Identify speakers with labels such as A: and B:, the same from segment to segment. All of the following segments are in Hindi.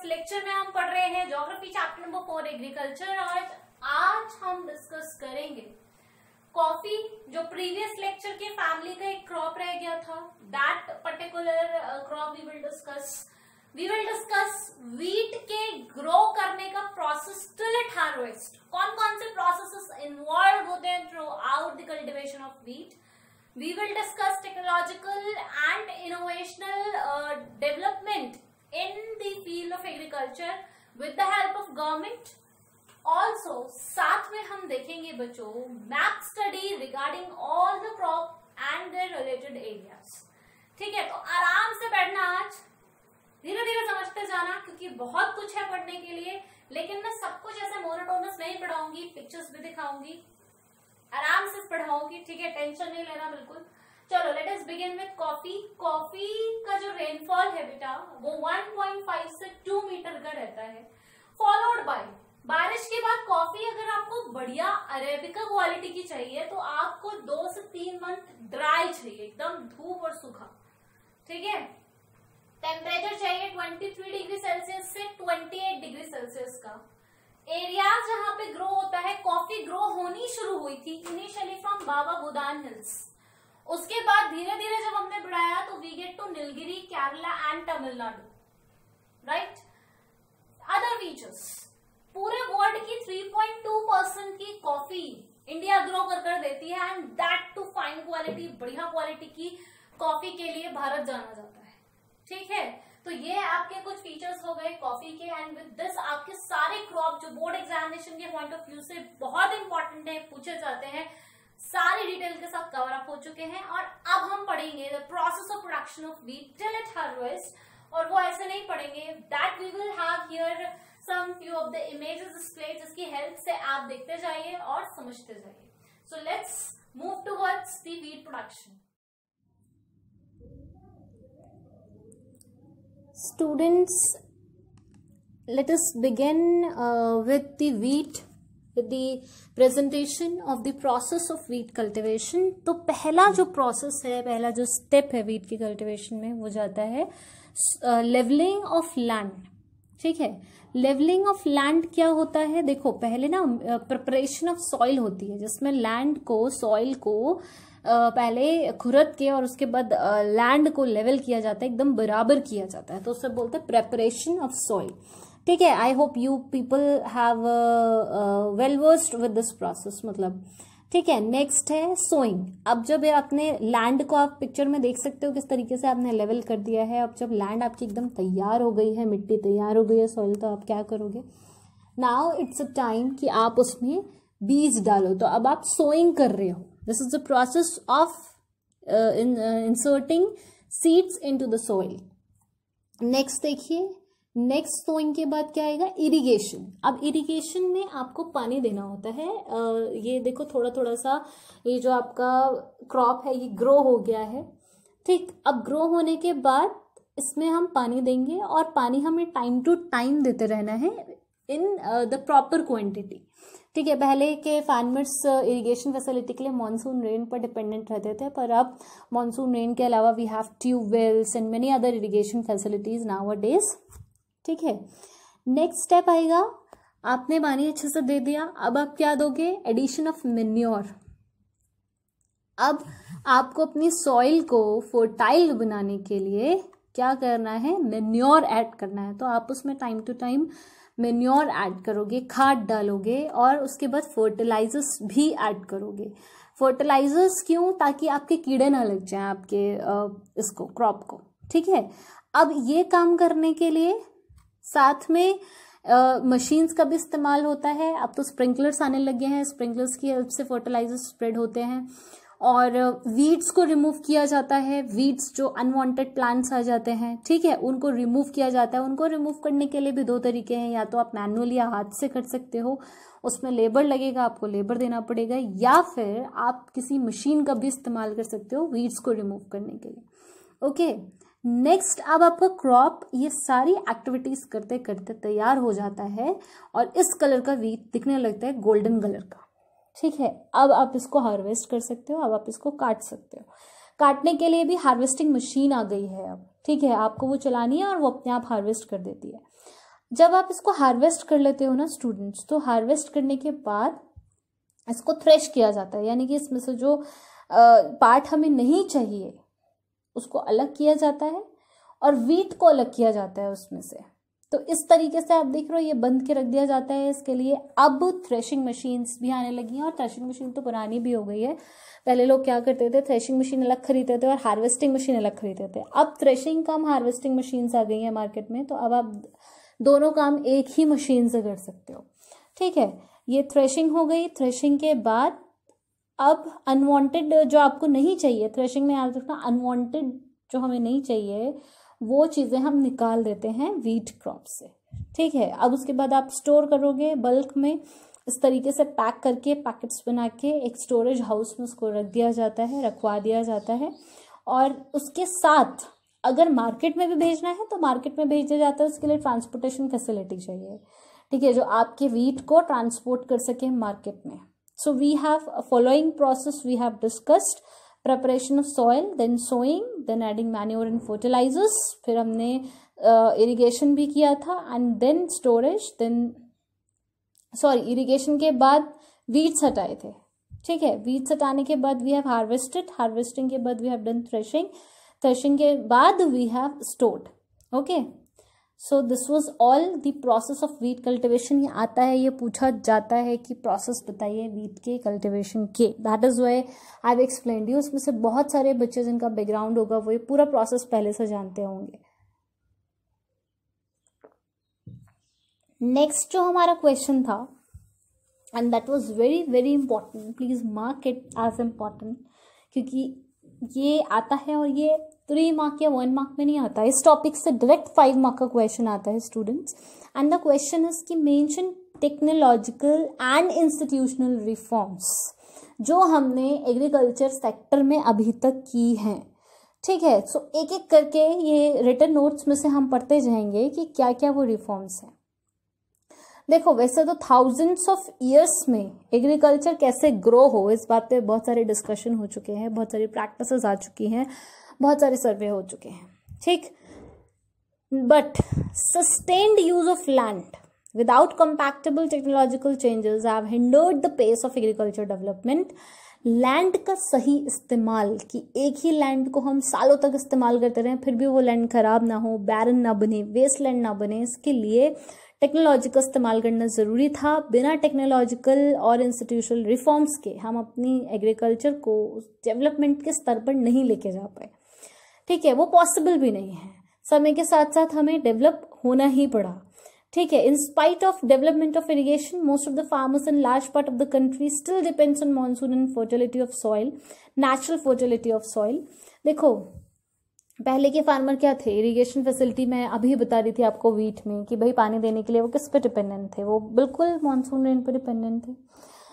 A: इस लेक्चर में हम पढ़ रहे हैं ज्योग्राफी चैप्टर नंबर 4 एग्रीकल्चर, और आज हम डिस्कस करेंगे कॉफी, जो प्रीवियस लेक्चर के फैमिली का एक क्रॉप रह गया था। That particular crop we will discuss wheat के ग्रो करने का प्रोसेस टिल इट हार्वेस्ट। कौन कौन से प्रोसेसेस इन्वॉल्व होते हैं through out the cultivation of wheat. We will discuss technological and innovational development in the field of agriculture with the help of government. Also, साथ में हम देखेंगे बच्चों map study regarding all the crop and their related areas। ठीक है, तो आराम से बैठना, आज धीरे धीरे समझते जाना, क्योंकि बहुत कुछ है पढ़ने के लिए। लेकिन मैं सब कुछ ऐसे मोनोटोनस नहीं पढ़ाऊंगी, पिक्चर्स भी दिखाऊंगी, आराम से पढ़ाऊंगी। ठीक है, टेंशन नहीं लेना बिल्कुल। चलो let us begin with coffee. Coffee का जो रेनफॉल है बेटा वो 1.5 से 2 मीटर का रहता है, फॉलोड बाय बारिश के बाद कॉफी अगर आपको बढ़िया अरेबिका क्वालिटी की चाहिए तो आपको 2 से 3 मंथ ड्राई चाहिए, एकदम धूप और सूखा। ठीक है, टेम्परेचर चाहिए 23 डिग्री सेल्सियस से 28 डिग्री सेल्सियस का। एरिया जहां पे ग्रो होता है, कॉफी ग्रो होनी शुरू हुई थी initially from Baba Budan hills. उसके बाद धीरे धीरे जब हमने बढ़ाया तो we get to Nilgiri, Kerala and Tamil Nadu, right. Other features, पूरे वर्ल्ड की 3.2% की कॉफी इंडिया ग्रो कर देती है, and that to fine quality, बढ़िया क्वालिटी की कॉफी के लिए भारत जाना जाता है। ठीक है, तो ये आपके कुछ फीचर्स हो गए कॉफी के, एंड विद दिस आपके सारे क्रॉप जो बोर्ड एग्जामिनेशन के पॉइंट ऑफ व्यू से बहुत इंपॉर्टेंट है, पूछे जाते हैं, सारी डिटेल के साथ कवर अप हो चुके हैं। और अब हम पढ़ेंगे the process of production of wheat till it harvest, और वो ऐसे नहीं पढ़ेंगे, that we will have here some few of the images display, जिसकी हेल्प से आप देखते जाइए और समझते जाइए। So let's move towards the wheat production. Students, let us begin with the wheat, with the presentation of the process of wheat cultivation। तो पहला जो प्रोसेस है, पहला जो स्टेप है wheat की कल्टिवेशन में, वो जाता है लेवलिंग ऑफ लैंड। ठीक है, लेवलिंग ऑफ लैंड क्या होता है? देखो पहले ना प्रिपरेशन ऑफ सॉइल होती है, जिसमें लैंड को, सॉइल को पहले खुरद के और उसके बाद लैंड को लेवल किया जाता है, एकदम बराबर किया जाता है, तो उससे बोलते हैं प्रेपरेशन ऑफ सॉइल। ठीक है, I hope you people have well versed with this process, मतलब ठीक है। नेक्स्ट है सोइंग। अब जब आपने लैंड को, आप पिक्चर में देख सकते हो किस तरीके से आपने लेवल कर दिया है। अब जब लैंड आपकी एकदम तैयार हो गई है, मिट्टी तैयार हो गई है, सॉइल, तो आप क्या करोगे? नाउ इट्स अ टाइम कि आप उसमें बीज डालो, तो अब आप सोइंग कर रहे हो। This is the process of inserting seeds into the soil. Next देखिए, नेक्स्ट सोइंग के बाद क्या आएगा? इरिगेशन। अब इरिगेशन में आपको पानी देना होता है। ये देखो थोड़ा थोड़ा सा ये जो आपका क्रॉप है ये ग्रो हो गया है। ठीक, अब ग्रो होने के बाद इसमें हम पानी देंगे, और पानी हमें टाइम टू टाइम देते रहना है इन द प्रॉपर क्वांटिटी। ठीक है, पहले के फार्मर्स इरिगेशन फैसिलिटी के लिए मॉनसून रेन पर डिपेंडेंट रहते थे, पर अब मॉनसून रेन के अलावा we have tubewells and many other irrigation facilities nowadays. ठीक है, नेक्स्ट स्टेप आएगा, आपने पानी अच्छे से दे दिया, अब आप क्या दोगे? Addition of manure. अब आपको अपनी सॉइल को फर्टाइल बनाने के लिए क्या करना है? मेन्योर ऐड करना है। तो आप उसमें time to time manure add करोगे, खाद डालोगे, और उसके बाद फर्टिलाइजर्स भी ऐड करोगे। फर्टिलाइजर्स क्यों? ताकि आपके कीड़े ना लग जाएं आपके इसको, क्रॉप को। ठीक है, अब ये काम करने के लिए साथ में मशीन्स का भी इस्तेमाल होता है। अब तो स्प्रिंकलर्स आने लगे हैं, स्प्रिंकलर्स की हेल्प से फर्टिलाइजर्स स्प्रेड होते हैं, और वीड्स को रिमूव किया जाता है। वीड्स जो अनवांटेड प्लांट्स आ जाते हैं, ठीक है, उनको रिमूव किया जाता है। उनको रिमूव करने के लिए भी 2 तरीके हैं, या तो आप मैनुअली या हाथ से कर सकते हो, उसमें लेबर लगेगा, आपको लेबर देना पड़ेगा, या फिर आप किसी मशीन का भी इस्तेमाल कर सकते हो वीड्स को रिमूव करने के लिए। ओके, नेक्स्ट, अब आपका क्रॉप ये सारी एक्टिविटीज करते करते तैयार हो जाता है, और इस कलर का वीट दिखने लगता है गोल्डन कलर का। ठीक है, अब आप इसको हार्वेस्ट कर सकते हो, अब आप इसको काट सकते हो। काटने के लिए भी हार्वेस्टिंग मशीन आ गई है अब। ठीक है, आपको वो चलानी है और वो अपने आप हार्वेस्ट कर देती है।
B: जब आप इसको हार्वेस्ट कर लेते हो ना स्टूडेंट्स, तो हार्वेस्ट करने के बाद इसको थ्रेश किया जाता है, यानी कि इसमें से जो पार्ट हमें नहीं चाहिए उसको अलग किया जाता है और वीट को अलग किया जाता है उसमें से। तो इस तरीके से आप देख रहे हो ये बंद के रख दिया जाता है इसके लिए। अब थ्रेशिंग मशीन्स भी आने लगी हैं, और थ्रेशिंग मशीन तो पुरानी भी हो गई है। पहले लोग क्या करते थे, थ्रेशिंग मशीन अलग खरीदते थे और हार्वेस्टिंग मशीन अलग खरीदते थे। अब थ्रेशिंग कम हार्वेस्टिंग मशीन्स आ गई हैं मार्केट में, तो अब आप दोनों काम एक ही मशीन से कर सकते हो। ठीक है, ये थ्रेशिंग हो गई। थ्रेशिंग के बाद अब अनवांटेड जो आपको नहीं चाहिए, थ्रेशिंग में याद रखना अनवांटेड जो हमें नहीं चाहिए वो चीज़ें हम निकाल देते हैं वीट क्रॉप से। ठीक है, अब उसके बाद आप स्टोर करोगे बल्क में, इस तरीके से पैक करके पैकेट्स बना के एक स्टोरेज हाउस में उसको रख दिया जाता है, रखवा दिया जाता है। और उसके साथ अगर मार्केट में भी भेजना है तो मार्केट में भेजा जाता है, उसके लिए ट्रांसपोर्टेशन फैसिलिटी चाहिए। ठीक है, जो आपके वीट को ट्रांसपोर्ट कर सके मार्केट में। So we have following process we have discussed, preparation of soil, then sowing, then adding manure and fertilizers, फिर हमने irrigation भी किया था, and then storage, then irrigation के बाद weeds हटाए थे। ठीक है, weeds हटाने के बाद we have harvested, harvesting के बाद we have done threshing, threshing के बाद we have stored। okay, so this was all the process of wheat cultivation। ये आता है, ये पूछा जाता है कि प्रोसेस बताइए wheat के कल्टिवेशन के। That is why I have explained you. उसमें से बहुत सारे बच्चे जिनका बैकग्राउंड होगा वो ये पूरा प्रोसेस पहले से जानते होंगे। नेक्स्ट जो हमारा क्वेश्चन था, and that was very very important, please mark it as important, क्योंकि ये आता है और ये 3 मार्क या 1 मार्क में नहीं आता। इस टॉपिक से डायरेक्ट 5 मार्क का क्वेश्चन आता है students. And the question is कि mention technological and institutional reforms जो हमने एग्रीकल्चर सेक्टर में अभी तक की हैं। ठीक है, सो एक एक करके ये रिटन नोट्स में से हम पढ़ते जाएंगे कि क्या क्या वो रिफॉर्म्स हैं। देखो, वैसे तो थाउजेंड्स ऑफ ईयर्स में एग्रीकल्चर कैसे ग्रो हो, इस बात पे बहुत सारे डिस्कशन हो चुके हैं, बहुत सारी प्रैक्टिसेस आ चुकी हैं, बहुत सारे सर्वे हो चुके हैं। ठीक, but sustained use of land without compactable technological changes have hindered the pace of agriculture development. Land का सही इस्तेमाल, कि एक ही लैंड को हम सालों तक इस्तेमाल करते रहें फिर भी वो लैंड खराब ना हो, बैरन ना बने, वेस्ट लैंड ना बने, इसके लिए टेक्नोलॉजी का इस्तेमाल करना ज़रूरी था। बिना टेक्नोलॉजिकल और इंस्टीट्यूशनल रिफॉर्म्स के हम अपनी एग्रीकल्चर को डेवलपमेंट के स्तर पर नहीं लेके जा पाए। ठीक है, वो पॉसिबल भी नहीं है। समय के साथ साथ हमें डेवलप होना ही पड़ा। ठीक है, in spite of development of irrigation, most of the farmers in large part of the country still depends on monsoon and fertility of soil, natural fertility of soil. देखो, पहले के फार्मर क्या थे, इरिगेशन फैसिलिटी मैं अभी बता रही थी आपको वीट में, कि भाई पानी देने के लिए वो किस पे डिपेंडेंट थे, वो बिल्कुल मॉनसून रेन पे डिपेंडेंट थे।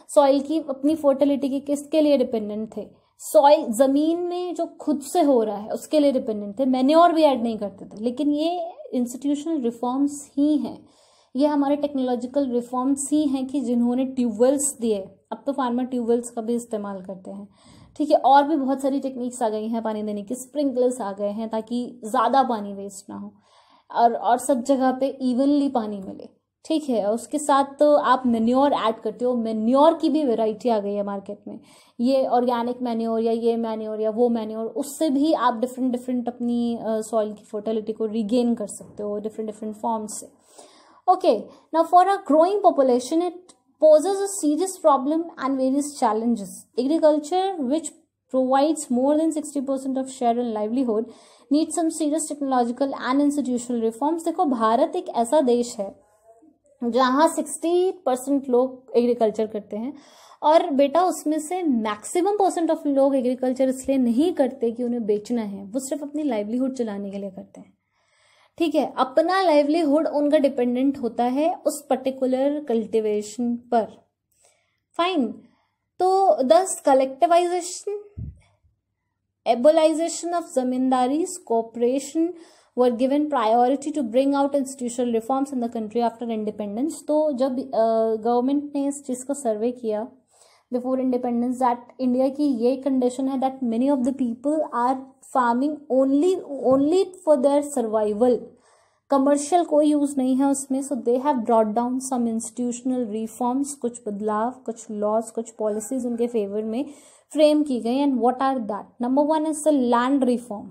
B: सॉइल की अपनी फर्टिलिटी की किसके लिए डिपेंडेंट थे, सॉइल जमीन में जो खुद से हो रहा है उसके लिए डिपेंडेंट थे, मैन्योर भी ऐड नहीं करते थे। लेकिन ये इंस्टीट्यूशनल रिफॉर्म्स ही हैं, ये हमारे टेक्नोलॉजिकल रिफॉर्म्स ही हैं कि जिन्होंने ट्यूबवेल्स दिए। अब तो फार्मर ट्यूबवेल्स का भी इस्तेमाल करते हैं। ठीक है, और भी बहुत सारी टेक्निक्स आ गई हैं पानी देने की, स्प्रिंकलर्स आ गए हैं ताकि ज़्यादा पानी वेस्ट ना हो और सब जगह पे इवनली पानी मिले। ठीक है, उसके साथ तो आप मैन्योर ऐड करते हो, मैन्योर की भी वैरायटी आ गई है मार्केट में, ये ऑर्गेनिक मैन्योर या ये मैन्योर या वो मैन्योर, उससे भी आप डिफरेंट अपनी सॉइल की फर्टिलिटी को रिगेन कर सकते हो डिफरेंट फॉर्म्स से। Okay, now for a growing population it poses a serious problem and various challenges. Agriculture, which provides more than 60% of share in livelihood, needs some serious technological and institutional reforms. देखो, भारत एक ऐसा देश है जहाँ 60% लोग एग्रीकल्चर करते हैं, और बेटा उसमें से मैक्सिमम % ऑफ लोग एग्रीकल्चर इसलिए नहीं करते कि उन्हें बेचना है, वो सिर्फ अपनी लाइवलीहुड चलाने के लिए करते हैं। ठीक है, अपना लाइवलीहुड उनका डिपेंडेंट होता है उस पर्टिकुलर कल्टिवेशन पर। फाइन, तो दस collectivisation, abolition of zamindaris, cooperation were given priority to bring out institutional reforms in the country after independence. तो जब गवर्नमेंट ने इस चीज़ का सर्वे किया बिफोर इंडिपेंडेंस, दैट इंडिया की ये कंडीशन है that many of the people are farming only for their survival. Commercial कोई यूज नहीं है उसमें. So they have brought down some institutional reforms, कुछ बदलाव, कुछ लॉज, कुछ पॉलिसीज उनके फेवर में फ्रेम की गई. And what are that? Number 1 is the land reform.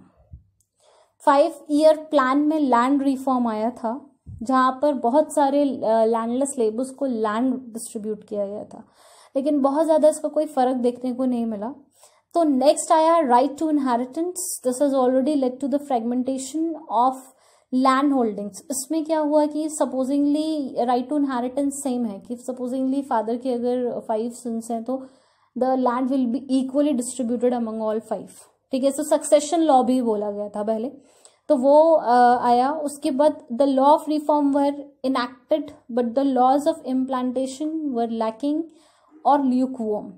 B: 5-year plan में लैंड रिफॉर्म आया था, जहां पर बहुत सारे लैंडलेस लेबर्स को लैंड डिस्ट्रीब्यूट किया गया था, लेकिन बहुत ज्यादा इसका कोई फर्क देखने को नहीं मिला. तो नेक्स्ट आया right to inheritance. This has already led to the fragmentation of land holdings. इसमें क्या हुआ कि supposingly right to inheritance same है कि सपोजिंगली फादर के अगर 5 सन्स हैं तो the land will be equally distributed among all 5. ठीक है. सो सक्सेशन लॉ भी बोला गया था पहले, तो वो आया. उसके बाद the law of reform were enacted but the laws of implantation were lacking और ल्यूकवॉर्म.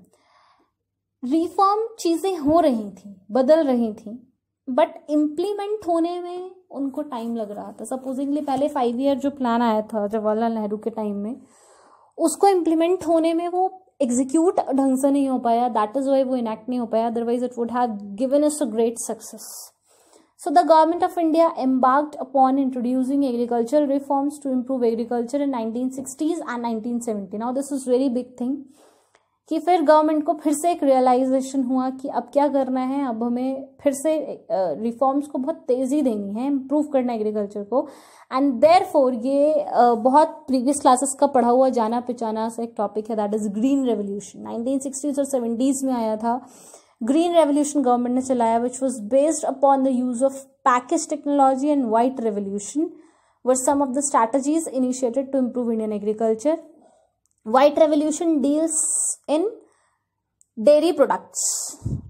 B: रिफॉर्म चीजें हो रही थी, बदल रही थी, बट इम्प्लीमेंट होने में उनको टाइम लग रहा था. सपोजिंगली पहले 5-year जो प्लान आया था जवाहरलाल नेहरू के टाइम में, उसको इम्प्लीमेंट होने में वो एग्जीक्यूट ढंग से नहीं हो पाया. दैट इज वाई वो इनैक्ट नहीं हो पाया. Otherwise it would have given us a great success. So the government of India embarked upon introducing agricultural reforms to improve agriculture in 1960s and 1970. Now this is very big thing कि फिर गवर्नमेंट को फिर से एक रियलाइजेशन हुआ कि अब क्या करना है, अब हमें फिर से रिफॉर्म्स को बहुत तेजी देनी है, इम्प्रूव करना है एग्रीकल्चर को. एंड देयरफॉर ये बहुत प्रीवियस क्लासेस का पढ़ा हुआ जाना पहचाना सा एक टॉपिक है, that is green revolution. 1960s और 70s में आया था. ग्रीन रेवोल्यूशन गवर्नमेंट ने चलाया, which was based upon the use of package technology. And white revolution were some of the strategies initiated to improve Indian agriculture. White revolution deals in dairy products.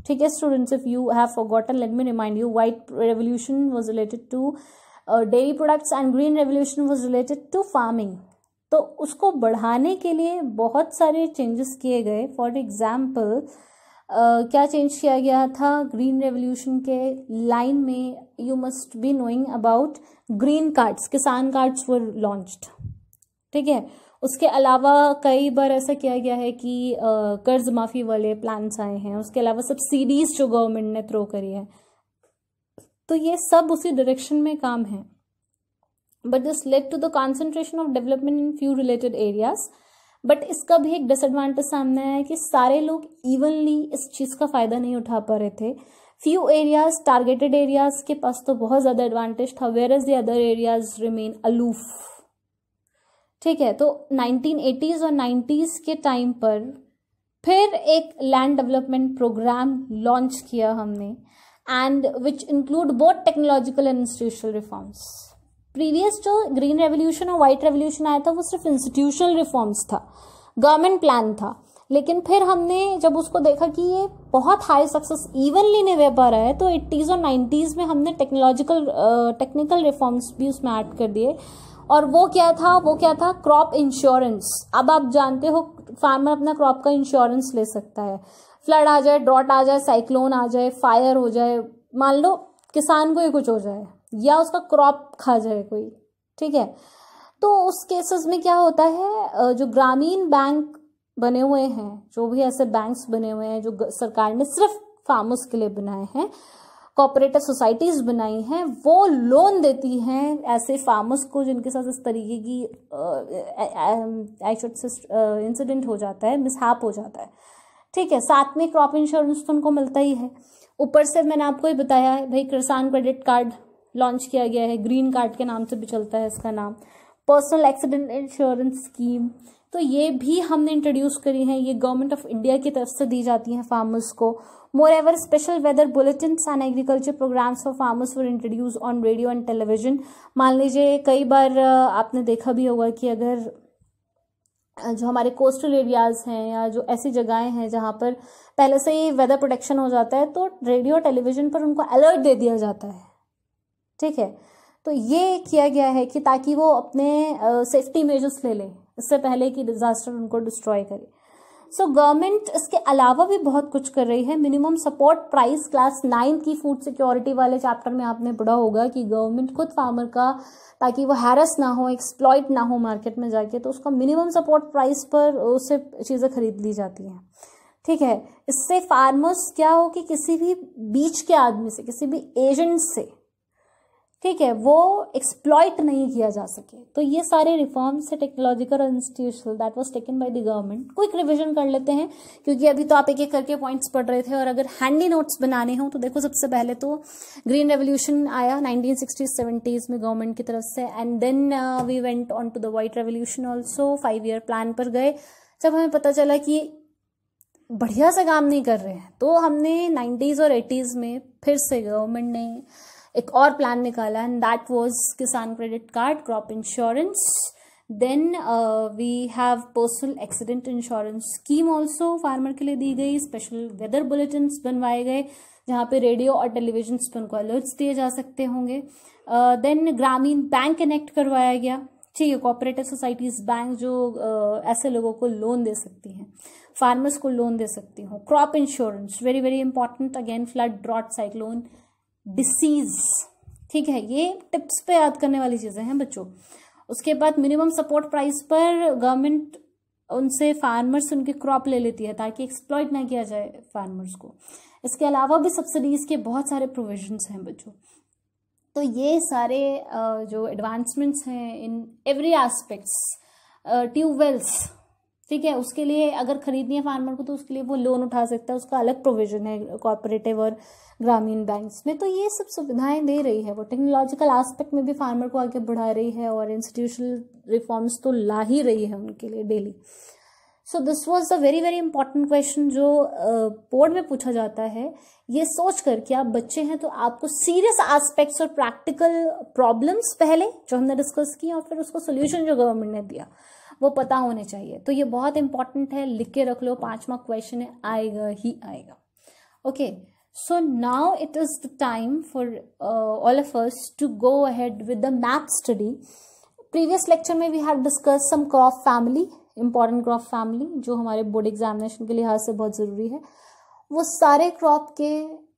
B: ठीक है students, if you have forgotten let me remind you, white revolution was related to dairy products and green revolution was related to farming. तो उसको बढ़ाने के लिए बहुत सारे चेंजेस किए गए. फॉर एग्जाम्पल क्या चेंज किया गया था ग्रीन रेवोल्यूशन के लाइन में? You must be knowing about green cards. किसान कार्ड्स वर लॉन्च्ड. ठीक है. उसके अलावा कई बार ऐसा किया गया है कि कर्ज माफी वाले प्लान्स आए हैं. उसके अलावा सब्सिडीज जो गवर्नमेंट ने थ्रो करी है, तो ये सब उसी डायरेक्शन में काम है. But this led to the concentration of development in few related areas. But इसका भी एक डिसएडवांटेज सामने आया कि सारे लोग इवनली इस चीज का फायदा नहीं उठा पा रहे थे. फ्यू एरियाज, टारगेटेड एरियाज के पास तो बहुत ज्यादा एडवांटेज था, whereas the other areas remain aloof. ठीक है. तो 1980s और 90s के टाइम पर फिर एक लैंड डेवलपमेंट प्रोग्राम लॉन्च किया हमने, and which include both technological and institutional reforms. Previous जो ग्रीन रेवोल्यूशन और व्हाइट रेवोल्यूशन आया था वो सिर्फ इंस्टीट्यूशनल रिफॉर्म्स था, गवर्नमेंट प्लान था. लेकिन फिर हमने जब उसको देखा कि ये बहुत हाई सक्सेस इवनली नहीं दे पा रहा है, तो 80s और 90s में हमने टेक्निकल रिफॉर्म्स भी उसमें ऐड कर दिए. और वो क्या था? Crop insurance. अब आप जानते हो फार्मर अपना क्रॉप का इंश्योरेंस ले सकता है. फ्लड आ जाए, ड्रॉट आ जाए, साइक्लोन आ जाए, फायर हो जाए, मान लो किसान को ही कुछ हो जाए या उसका क्रॉप खा जाए कोई. ठीक है. तो उस केसेस में क्या होता है, जो ग्रामीण बैंक बने हुए हैं, जो भी ऐसे बैंक्स बने हुए हैं जो सरकार ने सिर्फ फार्मर्स के लिए बनाए हैं, कोऑपरेटिव सोसाइटीज बनाई हैं, वो लोन देती हैं ऐसे फार्मर्स को जिनके साथ इस तरीके की इंसिडेंट हो जाता है, मिसहैप हो जाता है. ठीक है. साथ में क्रॉप इंश्योरेंस तो उनको मिलता ही है. ऊपर से मैंने आपको ही बताया है भाई, किसान क्रेडिट कार्ड लॉन्च किया गया है, ग्रीन कार्ड के नाम से भी चलता है इसका नाम. पर्सनल एक्सीडेंट इंश्योरेंस स्कीम, तो ये भी हमने इंट्रोड्यूस करी है. ये गवर्नमेंट ऑफ इंडिया की तरफ से दी जाती हैं फार्मर्स को. More special weather bulletins and agriculture programmes for farmers were introduce on radio and television. मान लीजिए कई बार आपने देखा भी होगा कि अगर जो हमारे कोस्टल एरियाज हैं या जो ऐसी जगहें हैं जहां पर पहले से ही वेदर प्रोटेक्शन हो जाता है, तो रेडियो टेलीविजन पर उनको अलर्ट दे दिया जाता है. ठीक है. तो ये किया गया है कि ताकि वो अपने सेफ्टी मेजर्स ले लें इससे पहले कि डिजास्टर उनको डिस्ट्रॉय करे. सो गवर्नमेंट इसके अलावा भी बहुत कुछ कर रही है. मिनिमम सपोर्ट प्राइस क्लास 9 की फूड सिक्योरिटी वाले चैप्टर में आपने पढ़ा होगा कि गवर्नमेंट खुद फार्मर का, ताकि वो हैरस ना हो, एक्सप्लॉइट ना हो मार्केट में जाके, तो उसका मिनिमम सपोर्ट प्राइस पर उससे चीजें खरीद ली जाती हैं. ठीक है. इससे फार्मर्स क्या हो कि किसी भी बीच के आदमी से, किसी भी एजेंट से ठीक है, वो एक्सप्लॉइट नहीं किया जा सके। तो ये सारे रिफॉर्म्स है टेक्नोलॉजिकल और institutional that was taken by the government. Quick revision कर लेते हैं क्योंकि अभी तो आप एक एक करके पॉइंट्स पढ़ रहे थे, और अगर हैंडी नोट्स बनाने हो तो देखो सबसे पहले तो ग्रीन रेवोल्यूशन आया 1960s-70s में गवर्नमेंट की तरफ से, and then we went on to the white revolution also. 5 year plan पर गए। जब हमें पता चला कि बढ़िया से काम नहीं कर रहे हैं तो हमने 90s और 80s में फिर से गवर्नमेंट ने एक और प्लान निकाला, and that was Kisan credit card, crop insurance, then we have personal accident insurance scheme also farmer के लिए दी गई। स्पेशल वेदर बुलेटिन्स बनवाए गए जहाँ पे रेडियो और टेलीविजन पे उनको अलर्ट्स दिए जा सकते होंगे। देन ग्रामीण बैंक कनेक्ट करवाया गया, ठीक है, कोऑपरेटिव सोसाइटीज बैंक जो ऐसे लोगों को लोन दे सकती हैं, फार्मर्स को लोन दे सकती हूँ। Crop insurance very very important, again flood, drought, cyclone, disease, ठीक है, ये टिप्स पे याद करने वाली चीजें हैं बच्चों। उसके बाद मिनिमम सपोर्ट प्राइस पर गवर्नमेंट उनसे फार्मर्स उनकी क्रॉप ले लेती है ताकि एक्सप्लॉइट ना किया जाए फार्मर्स को। इसके अलावा भी सब्सिडीज के बहुत सारे प्रोविजंस हैं बच्चों। तो ये सारे जो एडवांसमेंट्स हैं इन एवरी एस्पेक्ट्स, ट्यूबवेल्स, ठीक है, उसके लिए अगर खरीदनी है फार्मर को तो उसके लिए वो लोन उठा सकता है, उसका अलग प्रोविजन है कोऑपरेटिव और ग्रामीण बैंक्स में। तो ये सब सुविधाएं दे रही है वो, टेक्नोलॉजिकल एस्पेक्ट में भी फार्मर को आगे बढ़ा रही है और इंस्टीट्यूशनल रिफॉर्म्स तो ला ही रही है उनके लिए daily. So this was a very very important question जो बोर्ड में पूछा जाता है। ये सोच कर कि आप बच्चे हैं तो आपको सीरियस एस्पेक्ट्स और प्रैक्टिकल प्रॉब्लम्स पहले जो हमने डिस्कस किया और फिर उसको सोल्यूशन जो गवर्नमेंट ने दिया वो पता होने चाहिए। तो ये बहुत इंपॉर्टेंट है, लिख के रख लो, 5 मार्क क्वेश्चन है, आएगा ही आएगा। Okay, so now it is the time for all of us to go ahead with the map study. Previous lecture में we have discuss some crop family, important crop family जो हमारे बोर्ड एग्जामिनेशन के लिहाज से बहुत जरूरी है। वो सारे क्रॉप के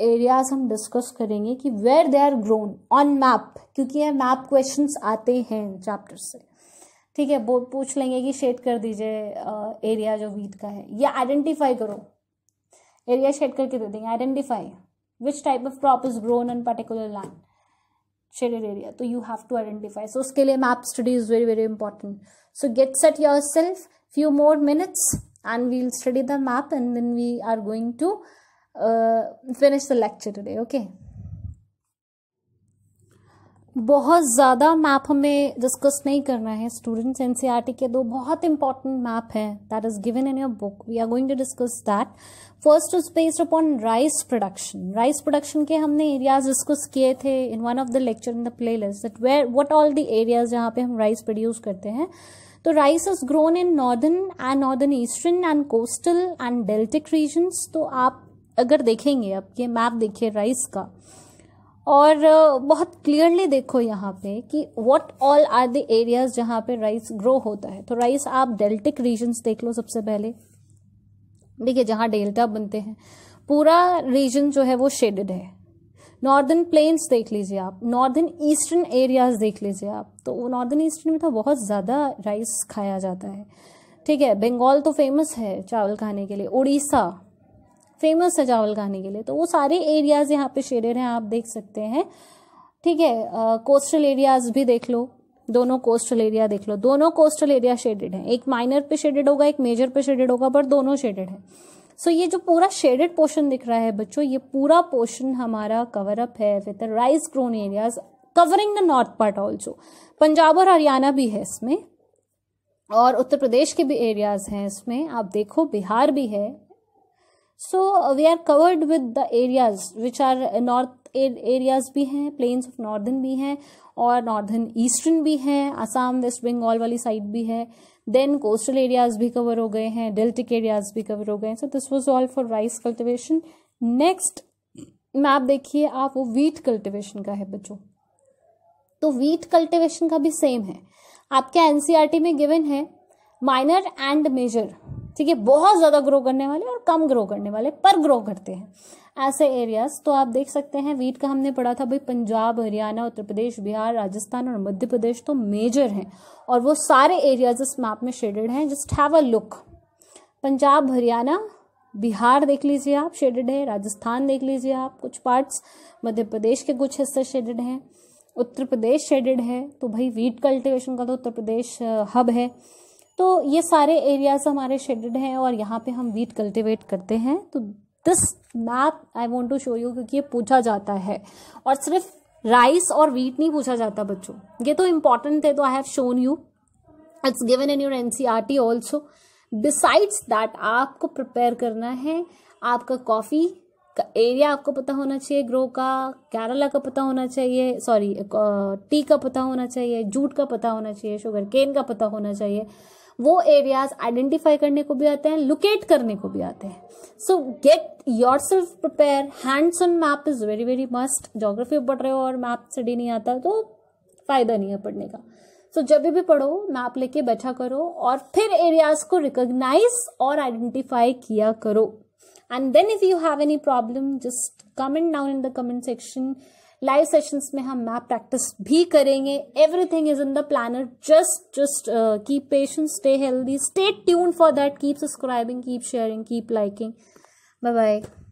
B: एरियाज हम डिस्कस करेंगे कि where they are grown on map, क्योंकि ये मैप क्वेश्चंस आते हैं चैप्टर से, ठीक है। वो पूछ लेंगे कि शेड कर दीजिए एरिया जो वीट का है, या आइडेंटिफाई करो, एरिया शेड करके दे देंगे, identify which type of crop is grown on particular land, shaded area, तो यू हैव टू आइडेंटिफाई। सो उसके लिए map study is very very important. So get set yourself, few more minutes and we'll study the map and then we are going to finish the lecture today, okay? बहुत ज़्यादा मैप हमें डिस्कस नहीं करना है स्टूडेंट्स। एनसीईआरटी के 2 बहुत इंपॉर्टेंट मैप हैं that is given in your book, we are going to discuss that. First is based upon rice production. Rice production के हमने एरियाज डिस्कस किए थे in one of the lecture in the playlist, that where what all the areas जहाँ पे हम राइस प्रोड्यूस करते हैं। तो rice is grown in northern eastern and coastal and deltaic regions. तो आप अगर देखेंगे, आप ये मैप देखिए राइस का, और बहुत क्लियरली देखो यहाँ पे कि what all are the areas जहाँ पे राइस ग्रो होता है। तो राइस आप डेल्टिक रीजन्स देख लो सबसे पहले, देखिए जहाँ डेल्टा बनते हैं, पूरा रीजन जो है वो शेडेड है। नॉर्दर्न प्लेन्स देख लीजिए आप, नॉर्दर्न ईस्टर्न एरियाज देख लीजिए आप, तो नॉर्दर्न ईस्टर्न में तो बहुत ज़्यादा राइस खाया जाता है, ठीक है। बंगाल तो फेमस है चावल खाने के लिए, उड़ीसा फेमस है चावल खाने के लिए, तो वो सारे एरियाज यहाँ पे शेडेड हैं, आप देख सकते हैं, ठीक है। कोस्टल एरियाज भी देख लो, दोनों कोस्टल एरिया देख लो, दोनों कोस्टल एरिया शेडेड हैं। एक माइनर पे शेडेड होगा, एक मेजर पे शेडेड होगा, पर दोनों शेडेड है। सो ये जो पूरा शेडेड पोर्शन दिख रहा है बच्चों, ये पूरा पोर्शन हमारा कवर अप है with rice grown areas covering the north part also. Punjab और हरियाणा भी है इसमें, और उत्तर प्रदेश के भी एरियाज हैं इसमें, आप देखो बिहार भी है। So we are covered with the areas which are north areas भी हैं, प्लेन्स ऑफ नॉर्दर्न भी हैं, और नॉर्दर्न ईस्टर्न भी हैं, असम वेस्ट बंगाल वाली साइड भी है। देन कोस्टल एरियाज भी कवर हो गए हैं, डेल्टिक एरियाज भी कवर हो गए हैं। So this was all for rice cultivation. Next map देखिए आप, वो व्हीट कल्टिवेशन का है बच्चों। तो व्हीट कल्टिवेशन का भी सेम है, आपके एनसीईआरटी में गिवन है माइनर एंड मेजर, ठीक है। बहुत ज्यादा ग्रो करने वाले और कम ग्रो करने वाले, पर ग्रो करते हैं ऐसे एरियाज। तो आप देख सकते हैं व्हीट का हमने पढ़ा था भाई, पंजाब, हरियाणा, उत्तर प्रदेश, बिहार, राजस्थान और मध्य प्रदेश तो मेजर हैं, और वो सारे एरियाज इस मैप में शेडेड हैं। Just have a look, Punjab, Haryana, Bihar देख लीजिए आप शेडेड है, राजस्थान देख लीजिए आप कुछ पार्ट्स, मध्य प्रदेश के कुछ हिस्से शेडेड हैं, उत्तर प्रदेश शेडेड है, तो भाई वीट कल्टिवेशन का तो उत्तर प्रदेश हब है, तो ये सारे एरियाज हमारे शेडेड हैं और यहाँ पे हम वीट कल्टिवेट करते हैं। तो this map I want to show you, क्योंकि ये पूछा जाता है और सिर्फ राइस और वीट नहीं पूछा जाता बच्चों, ये तो इम्पॉर्टेंट है, तो I have shown you, it's given in your NCERT also. Besides that आपको प्रिपेयर करना है, आपका कॉफ़ी का एरिया आपको पता होना चाहिए, ग्रो का, केरला का पता होना चाहिए, सॉरी टी का पता होना चाहिए, जूट का पता होना चाहिए, शुगर केन का पता होना चाहिए। वो एरियाज आइडेंटिफाई करने को भी आते हैं, लोकेट करने को भी आते हैं। सो get your self prepare, hands on map is very very must. Geography पढ़ रहे हो और मैप स्टडी नहीं आता तो फायदा नहीं है पढ़ने का। सो जब भी पढ़ो मैप लेके बैठा करो और फिर एरियाज को रिकॉग्नाइज और आइडेंटिफाई किया करो। And then if you have any problem, just comment down in the comment section. Live sessions में हम मैप प्रैक्टिस भी करेंगे. Everything is in the planner. Just keep patient, stay healthy, stay tuned for that. Keep subscribing, keep sharing, keep liking. Bye bye.